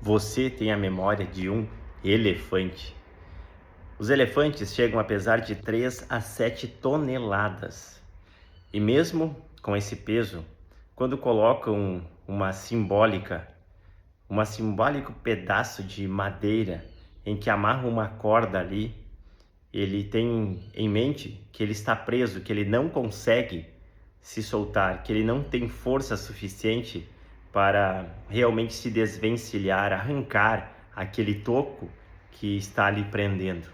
Você tem a memória de um elefante. Os elefantes chegam a pesar de 3 a 7 toneladas. E mesmo com esse peso, quando colocam uma simbólico pedaço de madeira em que amarram uma corda ali, ele tem em mente que ele está preso, que ele não consegue se soltar, que ele não tem força suficiente para realmente se desvencilhar, arrancar aquele toco que está ali prendendo.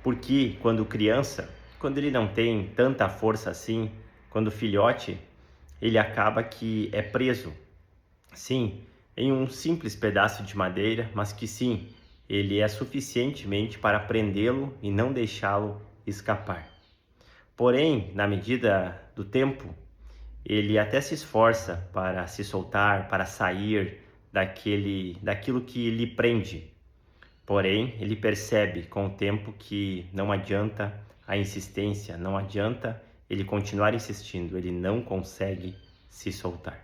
Porque quando criança, quando ele não tem tanta força assim, quando filhote, ele acaba que é preso. Sim, em um simples pedaço de madeira, mas que sim, ele é suficientemente para prendê-lo e não deixá-lo escapar. Porém, na medida do tempo, ele até se esforça para se soltar, para sair daquilo que lhe prende. Porém, ele percebe com o tempo que não adianta a insistência, não adianta ele continuar insistindo, ele não consegue se soltar.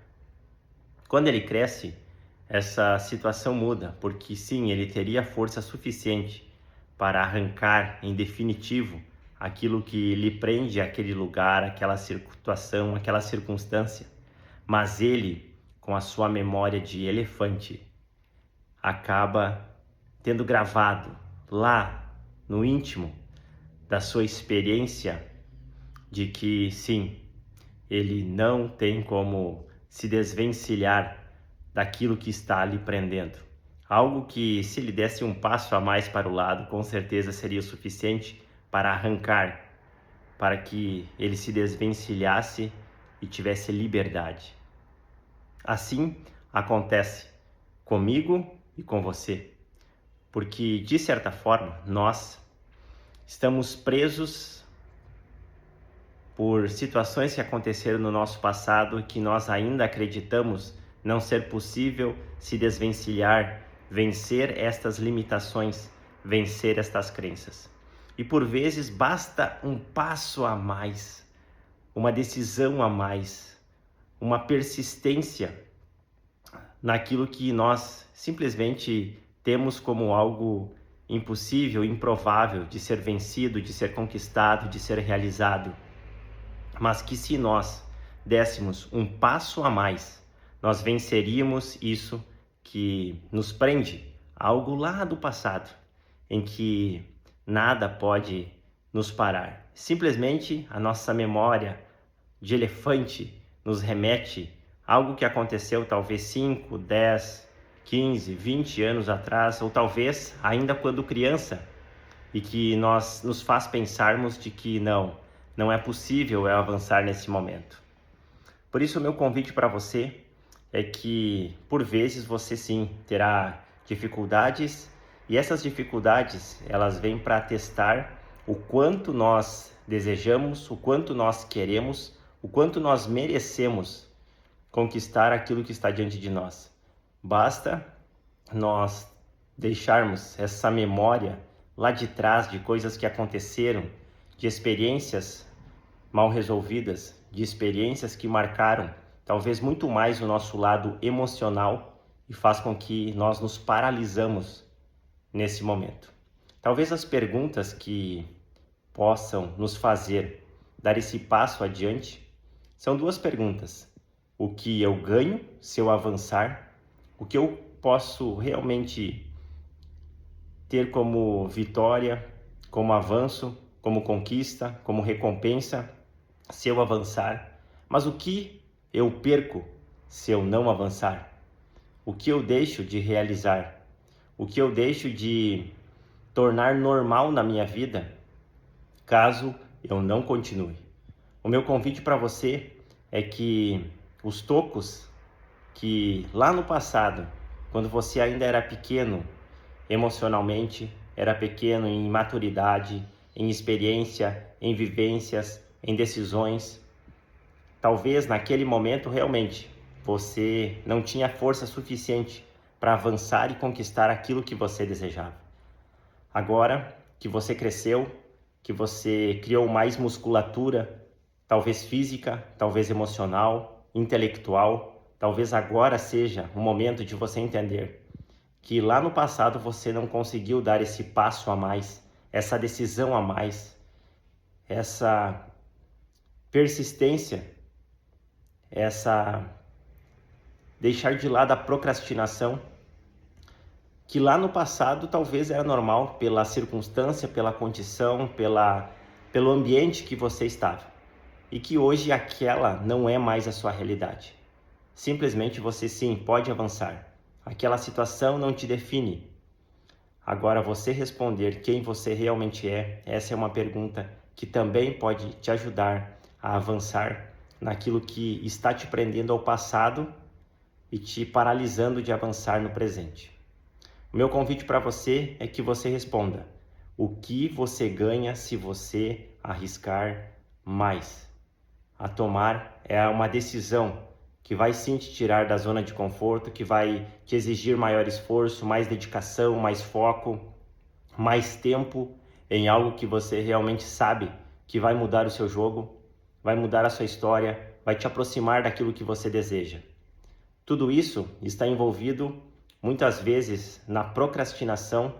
Quando ele cresce, essa situação muda, porque sim, ele teria força suficiente para arrancar em definitivo aquilo que lhe prende àquele lugar, aquela situação, aquela circunstância. Mas ele, com a sua memória de elefante, acaba tendo gravado lá no íntimo da sua experiência de que sim, ele não tem como se desvencilhar daquilo que está lhe prendendo. Algo que, se ele desse um passo a mais para o lado, com certeza seria o suficiente para arrancar, para que ele se desvencilhasse e tivesse liberdade. Assim acontece comigo e com você, porque, de certa forma, nós estamos presos por situações que aconteceram no nosso passado e que nós ainda acreditamos não ser possível se desvencilhar, vencer estas limitações, vencer estas crenças. E por vezes basta um passo a mais, uma decisão a mais, uma persistência naquilo que nós simplesmente temos como algo impossível, improvável de ser vencido, de ser conquistado, de ser realizado. Mas que se nós dessemos um passo a mais, nós venceríamos isso que nos prende, algo lá do passado, em que nada pode nos parar. Simplesmente a nossa memória de elefante nos remete a algo que aconteceu talvez 5, 10, 15, 20 anos atrás, ou talvez ainda quando criança, e que nos faz pensarmos de que não é possível eu avançar nesse momento. Por isso, o meu convite para você é que, por vezes, você sim terá dificuldades, e essas dificuldades, elas vêm para testar o quanto nós desejamos, o quanto nós queremos, o quanto nós merecemos conquistar aquilo que está diante de nós. Basta nós deixarmos essa memória lá de trás de coisas que aconteceram, de experiências mal resolvidas, de experiências que marcaram talvez muito mais o nosso lado emocional e faz com que nós nos paralisamos nesse momento. Talvez as perguntas que possam nos fazer dar esse passo adiante são duas perguntas: o que eu ganho se eu avançar? O que eu posso realmente ter como vitória, como avanço, como conquista, como recompensa se eu avançar? Mas o que eu perco se eu não avançar? O que eu deixo de realizar? O que eu deixo de tornar normal na minha vida caso eu não continue? O meu convite para você é que os tocos que lá no passado, quando você ainda era pequeno emocionalmente, era pequeno em maturidade, em experiência, em vivências, em decisões, talvez naquele momento realmente você não tinha força suficiente para avançar e conquistar aquilo que você desejava. Agora que você cresceu, que você criou mais musculatura, talvez física, talvez emocional, intelectual, talvez agora seja o momento de você entender que lá no passado você não conseguiu dar esse passo a mais, essa decisão a mais, essa persistência, essa deixar de lado a procrastinação, que lá no passado talvez era normal pela circunstância, pela condição, pelo ambiente que você estava, e que hoje aquela não é mais a sua realidade. Simplesmente você sim pode avançar. Aquela situação não te define. Agora você responder quem você realmente é, essa é uma pergunta que também pode te ajudar a avançar naquilo que está te prendendo ao passado e te paralisando de avançar no presente. O meu convite para você é que você responda: o que você ganha se você arriscar mais? A tomar é uma decisão que vai sim te tirar da zona de conforto, que vai te exigir maior esforço, mais dedicação, mais foco, mais tempo em algo que você realmente sabe que vai mudar o seu jogo, vai mudar a sua história, vai te aproximar daquilo que você deseja. Tudo isso está envolvido muitas vezes na procrastinação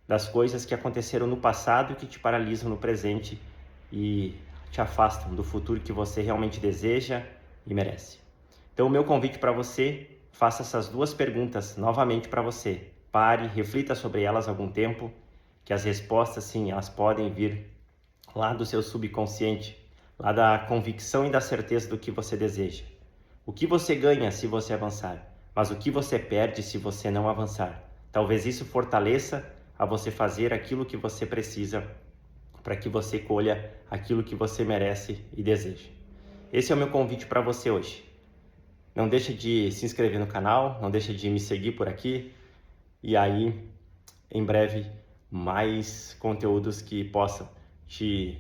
das coisas que aconteceram no passado e que te paralisam no presente e te afastam do futuro que você realmente deseja e merece. Então o meu convite para você, faça essas duas perguntas novamente para você. Pare, reflita sobre elas algum tempo, que as respostas sim, elas podem vir lá do seu subconsciente, lá da convicção e da certeza do que você deseja. O que você ganha se você avançar, mas o que você perde se você não avançar. Talvez isso fortaleça a você fazer aquilo que você precisa para que você colha aquilo que você merece e deseja. Esse é o meu convite para você hoje. Não deixa de se inscrever no canal, não deixa de me seguir por aqui e aí em breve mais conteúdos que possam te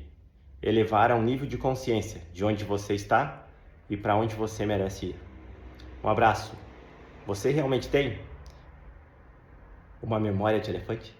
elevar a um nível de consciência de onde você está e para onde você merece ir. Um abraço. Você realmente tem uma memória de elefante?